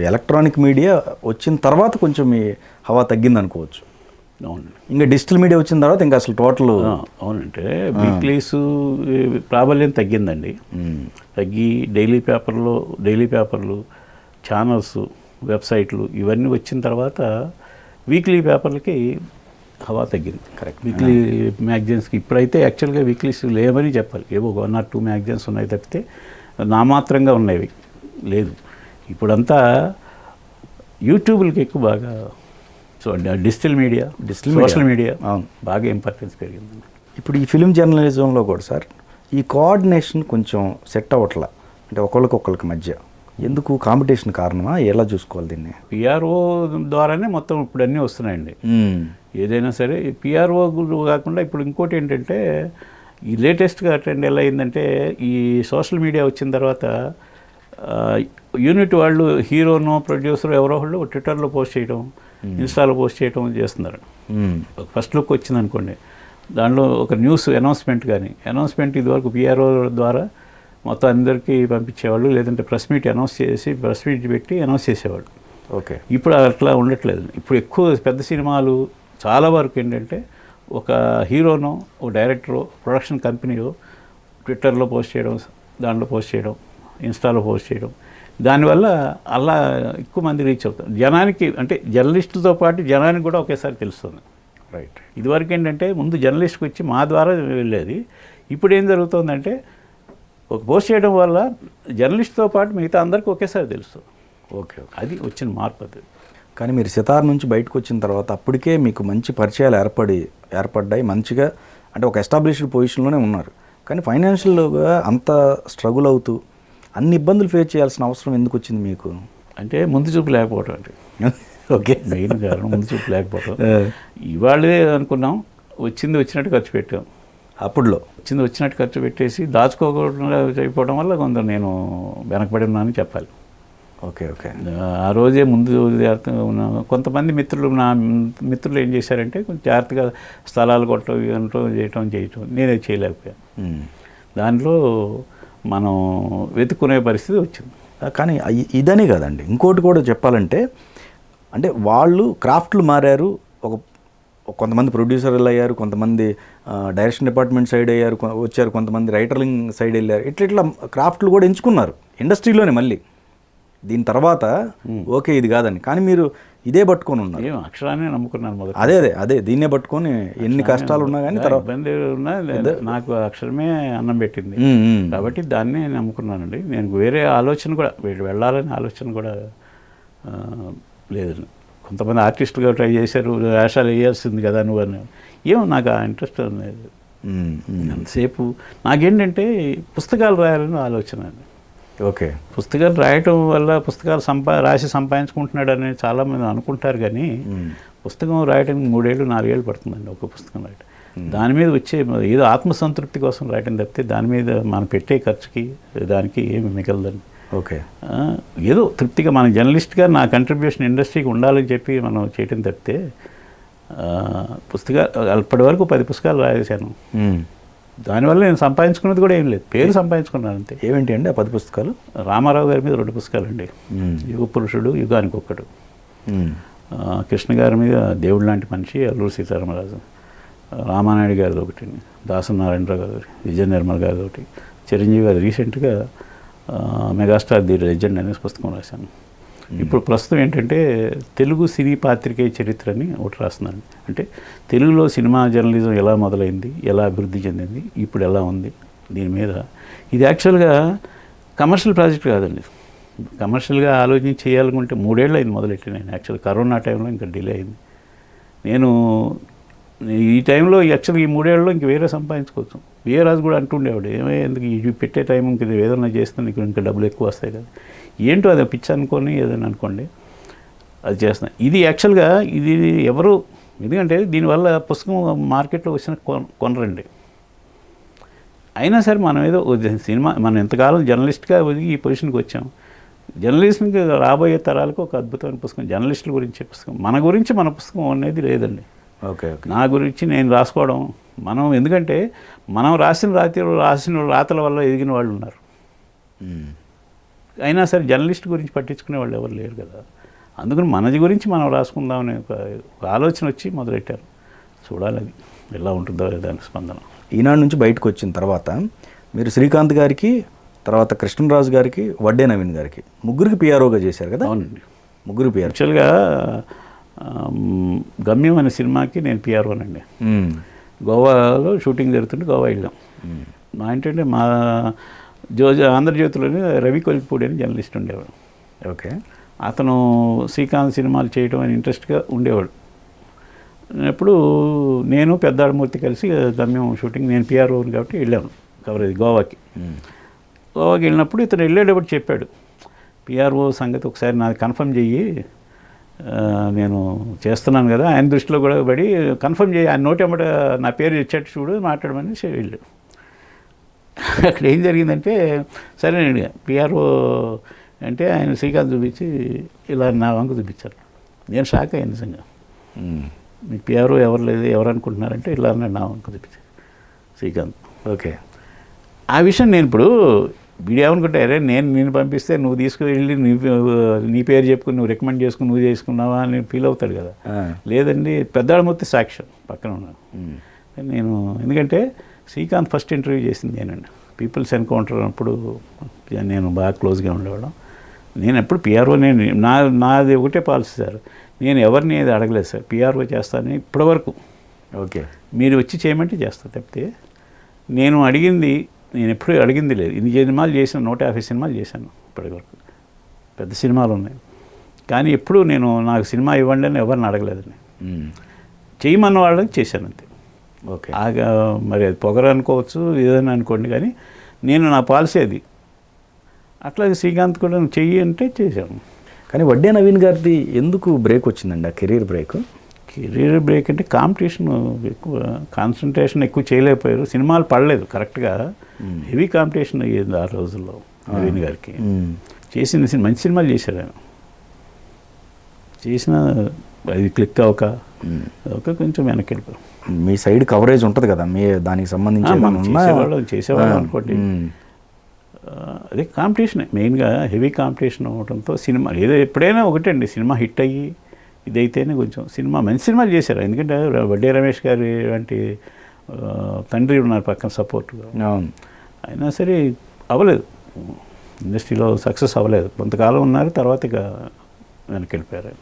Electronic media వచ్చిన తర్వాత కొంచెం మీ హవా తగ్గింది అనుకోవచ్చు. అవునండి. ఇంకా డిజిటల్ మీడియా వచ్చిన తర్వాత ఇంకా అసలు టోటల్. అవునంటే వీక్లీస్ ప్రాబల్యం తగ్గిందండి. తగ్గి డైలీ పేపర్లు, ఛానల్స్, వెబ్సైట్లు ఇవన్నీ వచ్చిన తర్వాత వీక్లీ పేపర్లకి హవా తగ్గింది. కరెక్ట్. వీక్లీ మ్యాగజైన్స్కి ఇప్పుడైతే యాక్చువల్గా వీక్లీస్ లేవని చెప్పాలి. ఏవో 1 or 2 మ్యాగజైన్స్ ఉన్నాయి తప్పితే నామాత్రంగా ఉన్నవి లేదు. ఇప్పుడంతా యూట్యూబ్లకి ఎక్కువ బాగా డిజిటల్ మీడియా, సోషల్ మీడియా బాగా ఇంపార్టెన్స్ పెరిగింది. ఇప్పుడు ఈ ఫిలిం జర్నలిజంలో కూడా సార్ ఈ కోఆర్డినేషన్ కొంచెం సెట్ అవ్వట్లా, అంటే ఒకళ్ళకి మధ్య ఎందుకు కాంపిటీషన్ కారణమా, ఎలా చూసుకోవాలి దీన్ని? పిఆర్ఓ ద్వారానే మొత్తం ఇప్పుడు అన్నీ వస్తున్నాయండి. ఏదైనా సరే పిఆర్ఓ కాకుండా ఇప్పుడు ఇంకోటి ఏంటంటే ఈ లేటెస్ట్గా ట్రెండ్ ఎలా అయిందంటే ఈ సోషల్ మీడియా వచ్చిన తర్వాత యూనిట్ వాళ్ళు హీరోనో ప్రొడ్యూసర్ ఎవరో వాళ్ళు ట్విట్టర్లో పోస్ట్ చేయడం, ఇన్స్టాలో పోస్ట్ చేయడం చేస్తున్నారు. ఫస్ట్ లుక్ వచ్చింది అనుకోండి, దానిలో ఒక న్యూస్ అనౌన్స్మెంట్ ఇదివరకు పిఆర్ఓ ద్వారా మొత్తం అందరికీ పంపించేవాళ్ళు, లేదంటే ప్రెస్ మీట్ పెట్టి అనౌన్స్ చేసేవాళ్ళు. ఓకే. ఇప్పుడు అట్లా ఉండట్లేదు. ఇప్పుడు ఎక్కువ పెద్ద సినిమాలు చాలా వరకు ఏంటంటే ఒక హీరోనో, ఒక డైరెక్టరో, ప్రొడక్షన్ కంపెనీయో ట్విట్టర్లో పోస్ట్ చేయడం, దాంట్లో పోస్ట్ చేయడం, ఇన్స్టాలో పోస్ట్ చేయడం, దానివల్ల అలా ఎక్కువ మంది రీచ్ అవుతారు జనానికి. అంటే జర్నలిస్టులతో పాటు జనానికి కూడా ఒకేసారి తెలుస్తుంది. రైట్. ఇదివరకు ఏంటంటే ముందు జర్నలిస్ట్కి వచ్చి మా ద్వారా వెళ్ళేది. ఇప్పుడు ఏం జరుగుతుందంటే ఒక పోస్ట్ చేయడం వల్ల జర్నలిస్ట్తో పాటు మిగతా అందరికీ ఒకేసారి తెలుస్తుంది. ఓకే. అది వచ్చిన మార్పు అది. కానీ మీరు సితార్ నుంచి బయటకు వచ్చిన తర్వాత అప్పటికే మీకు మంచి పరిచయాలు ఏర్పడ్డాయి మంచిగా, అంటే ఒక ఎస్టాబ్లిష్డ్ పొజిషన్లోనే ఉన్నారు. కానీ ఫైనాన్షియల్గా అంత స్ట్రగుల్ అవుతూ అన్ని ఇబ్బందులు ఫేస్ చేయాల్సిన అవసరం ఎందుకు వచ్చింది మీకు? అంటే ముందు చూపు లేకపోవడం అండి. ఓకే, మెయిన్ కారణం ముందు చూపు లేకపోవడం. ఇవాళే అనుకున్నాం, వచ్చినట్టు ఖర్చు పెట్టాం. అప్పుడులో వచ్చినట్టు ఖర్చు పెట్టేసి దాచుకోకుండా అయిపోవడం వల్ల కొంత నేను వెనకబడి ఉన్నానని చెప్పాలి. ఓకే. ఆ రోజే ముందు కొంతమంది నా మిత్రులు ఏం చేశారంటే కొంచెం జాగ్రత్తగా స్థలాలు కొట్టడం చేయటం నేనే చేయలేకపోయాను. దాంట్లో మనం వెతుక్కునే పరిస్థితి వచ్చింది. కానీ ఇదని కదండి, ఇంకోటి కూడా చెప్పాలంటే, అంటే వాళ్ళు క్రాఫ్ట్లు మారారు. కొంతమంది ప్రొడ్యూసర్లు అయ్యారు, కొంతమంది డైరెక్షన్ డిపార్ట్మెంట్ సైడ్ వచ్చారు, కొంతమంది రైటరింగ్ సైడ్ వెళ్ళారు. ఇట్లా క్రాఫ్ట్లు కూడా ఎంచుకున్నారు ఇండస్ట్రీలోనే. మళ్ళీ దీని తర్వాత ఓకే ఇది కాదని, కానీ మీరు ఇదే పట్టుకొని ఉన్నారు. అక్షరాన్ని నమ్ముకున్నాను మొదట. అదే దీన్నే పట్టుకొని ఎన్ని కష్టాలు ఉన్నా కానీ ఇబ్బంది ఉన్నా నాకు అక్షరమే అన్నం పెట్టింది కాబట్టి దాన్నే నమ్ముకున్నానండి. నేను వేరే ఆలోచన కూడా వెళ్ళాలని ఆలోచన కూడా లేదండి. కొంతమంది ఆర్టిస్టులుగా ట్రై చేశారు, వేషాలు వేయాల్సింది కదా నువ్వు అని. ఏమో నాకు ఆ ఇంట్రెస్ట్ లేదు. అంతసేపు నాకేంటంటే పుస్తకాలు రాయాలని ఆలోచన అండి. ఓకే. పుస్తకాలు రాయటం వల్ల పుస్తకాలు రాసి సంపాదించుకుంటున్నాడు అని చాలామంది అనుకుంటారు, కానీ పుస్తకం రాయడానికి 3 ఏళ్ళు 4 ఏళ్ళు పడుతుందండి ఒక పుస్తకం రాయటం. దాని మీద వచ్చే ఏదో ఆత్మసంతృప్తి కోసం రాయటం తప్పితే దాని మీద మనం పెట్టే ఖర్చుకి దానికి ఏమి మిగలదండి. ఓకే. ఏదో తృప్తిగా మన జర్నలిస్ట్గా నా కంట్రిబ్యూషన్ ఇండస్ట్రీకి ఉండాలని చెప్పి మనం చేయటం తప్పితే పుస్తకాలు అప్పటి వరకు 10 పుస్తకాలు రాసేసాను. దానివల్ల నేను సంపాదించుకున్నది కూడా ఏం లేదు, పేరు సంపాదించుకున్నాను అంతే. ఏమిటి అండి ఆ 10 పుస్తకాలు? రామారావు గారి మీద 2 పుస్తకాలు అండి, యుగ పురుషుడు, యుగానికి ఒక్కడు. కృష్ణ గారి మీద దేవుడు లాంటి మనిషి, అల్లూరి సీతారామరాజు. రామానాయుడు గారిది ఒకటి, దాసనారాయణరావు గారి, విజయ నిర్మల్ గారిది ఒకటి, చిరంజీవి గారు రీసెంట్గా మెగాస్టార్ ది లెజెండ్ అనే పుస్తకం రాశాను. ఇప్పుడు ప్రస్తుతం ఏంటంటే తెలుగు సినీ పాత్రికేయ చరిత్ర అని ఒకటి రాస్తున్నాను. అంటే తెలుగులో సినిమా జర్నలిజం ఎలా మొదలైంది, ఎలా అభివృద్ధి చెందింది, ఇప్పుడు ఎలా ఉంది దీని మీద. ఇది యాక్చువల్గా కమర్షియల్ ప్రాజెక్ట్ కాదండి. కమర్షియల్గా ఆలోచించి చేయాలనుకుంటే 3 ఏళ్ళు అయింది మొదలెట్టి. నేను యాక్చువల్గా కరోనా టైంలో ఇంకా డిలే అయింది. నేను ఈ టైంలో యాక్చువల్గా ఈ 3 ఏళ్ళలో ఇంక వేరే సంపాదించుకోవచ్చు. రాజు కూడా అంటుండేవాడు, ఎందుకు ఇది పెట్టే టైం ఇంక ఏదైనా చేస్తే నీకు ఇంకా డబ్బులు ఎక్కువ వస్తాయి కదా. ఏంటో అది పిచ్చి అనుకొని ఏదైనా అనుకోండి అది చేస్తున్నాను. ఇది యాక్చువల్గా ఇది ఎవరు, ఎందుకంటే దీనివల్ల పుస్తకం మార్కెట్లో వచ్చిన కొనరండి. అయినా సరే మనం ఏదో సినిమా, మనం ఎంతకాలం జర్నలిస్ట్గా ఈ పొజిషన్కి వచ్చాం. జర్నలిస్ట్కి రాబోయే తరాలకు ఒక అద్భుతమైన పుస్తకం, జర్నలిస్టుల గురించే పుస్తకం. మన పుస్తకం అనేది లేదండి. ఓకే. నా గురించి నేను రాసుకోవడం మనం, ఎందుకంటే మనం రాసిన రాతల వల్ల ఎదిగిన వాళ్ళు ఉన్నారు. అయినా సరే జర్నలిస్ట్ గురించి పట్టించుకునే వాళ్ళు ఎవరు లేరు కదా. అందుకని మనది గురించి మనం రాసుకుందామనే ఒక ఆలోచన వచ్చి మొదలెట్టారు. చూడాలి అది ఎలా ఉంటుందో దాని స్పందన. ఈనాడు నుంచి బయటకు వచ్చిన తర్వాత మీరు శ్రీకాంత్ గారికి, తర్వాత కృష్ణరాజు గారికి, వడ్డే నవీన్ గారికి ముగ్గురికి పిఆర్ఓగా చేశారు కదా? అవునండి, ముగ్గురు పిఆర్. యాక్చువల్గా గమ్యం అనే సినిమాకి నేను పిఆర్ఓనండి. గోవాలో షూటింగ్ జరుగుతుంటే గోవా వెళ్ళాం. మా ఏంటంటే మా ఆంధ్రజ్యోతిలోని రవి కొలిపూడి అని జర్నలిస్ట్ ఉండేవాడు. ఓకే. అతను శ్రీకాంత్ సినిమాలు చేయడం అని ఇంట్రెస్ట్గా ఉండేవాడు. ఎప్పుడు నేను పెద్దాడమూర్తి కలిసి గమ్యం షూటింగ్, నేను పిఆర్ఓని కాబట్టి వెళ్ళాను కవరేజ్ గోవాకి. గోవాకి వెళ్ళినప్పుడు ఇతను వెళ్ళేటప్పుడు చెప్పాడు, పిఆర్ఓ సంగతి ఒకసారి నాది కన్ఫర్మ్ చెయ్యి, నేను చేస్తున్నాను కదా, ఆయన దృష్టిలో కూడా పడి కన్ఫర్మ్ చేయి, ఆయన నోటి అమ్మట నా పేరు ఇచ్చేట్టు చూడు మాట్లాడమని వెళ్ళాడు. అక్కడ ఏం జరిగిందంటే సరే నేను పిఆర్ఓ అంటే ఆయన శ్రీకాంత్ చూపించి ఇలా నా వంక చూపించారు. నేను షాక్ అయ్యాను నిజంగా. మీ పిఆర్ఓ ఎవరు లేదు, ఎవరు అనుకుంటున్నారంటే ఇలా నా వంక చూపించారు శ్రీకాంత్. ఓకే. ఆ విషయం నేను ఇప్పుడు వీడియో ఏమనుకుంటే, అరే నేను పంపిస్తే నువ్వు తీసుకువెళ్ళి నీ పేరు చెప్పుకుని నువ్వు రికమెండ్ చేసుకుని నువ్వు చేసుకున్నావా అని ఫీల్ అవుతాడు కదా. లేదండి, పెద్దాడమూర్తి సాక్ష్యం పక్కన ఉన్నాను నేను. ఎందుకంటే శ్రీకాంత్ ఫస్ట్ ఇంటర్వ్యూ చేసింది నేనండి. పీపుల్స్ ఎన్కౌంటర్ అప్పుడు నేను బాగా క్లోజ్గా ఉండేవాళ్ళం. నేను ఎప్పుడు పిఆర్ఓ, నాది ఒకటే పాలసీ సార్, నేను ఎవరిని ఏది అడగలేదు సార్, పిఆర్ఓ చేస్తానని ఇప్పటివరకు. ఓకే. మీరు వచ్చి చేయమంటే చేస్తా తప్పితే నేను ఎప్పుడూ అడిగింది లేదు. ఇన్ని సినిమాలు చేశాను, 150 సినిమాలు చేశాను ఇప్పటివరకు, పెద్ద సినిమాలు ఉన్నాయి. కానీ ఎప్పుడు నాకు సినిమా ఇవ్వండి అని ఎవరిని అడగలేదండి. చేయమన్న వాళ్ళకి చేశాను అంతే. ఓకే. మరి అది పొగరు అనుకోవచ్చు, ఏదైనా అనుకోండి, కానీ నా పాలసీ అది. అట్లాగే శ్రీకాంత్ కూడా చెయ్యి అంటే చేశాను. కానీ వడ్డే నవీన్ గారిది ఎందుకు బ్రేక్ వచ్చిందండి, ఆ కెరీర్ బ్రేక్? కెరీర్ బ్రేక్ అంటే కాంపిటీషన్ ఎక్కువ, కాన్సన్ట్రేషన్ ఎక్కువ చేయలేకపోయారు, సినిమాలు పడలేదు కరెక్ట్గా. హెవీ కాంపిటీషన్ అయ్యేది ఆ రోజుల్లో నవీన్ గారికి. చేసిన మంచి సినిమాలు చేశారు ఆయన, చేసిన అది క్లిక్ అవ్వక కొంచెం వెనక్కి వెళ్ళిపోయారు. మీ సైడ్ కవరేజ్ ఉంటుంది కదా, మీ దానికి సంబంధించి చేసేవాళ్ళం అనుకోండి. అదే కాంపిటీషన్ మెయిన్గా, హెవీ కాంపిటీషన్ అవ్వడంతో సినిమా ఏదో ఎప్పుడైనా ఒకటండి, సినిమా హిట్ అయ్యి ఇదైతేనే కొంచెం మంచి సినిమాలు చేశారు. ఎందుకంటే వడ్డే రమేష్ గారి వంటి తండ్రి ఉన్నారు పక్కన సపోర్ట్గా. అయినా సరే అవ్వలేదు, ఇండస్ట్రీలో సక్సెస్ అవ్వలేదు. కొంతకాలం ఉన్నారు, తర్వాత ఇక వెనక్కి వెళ్ళిపోయారు.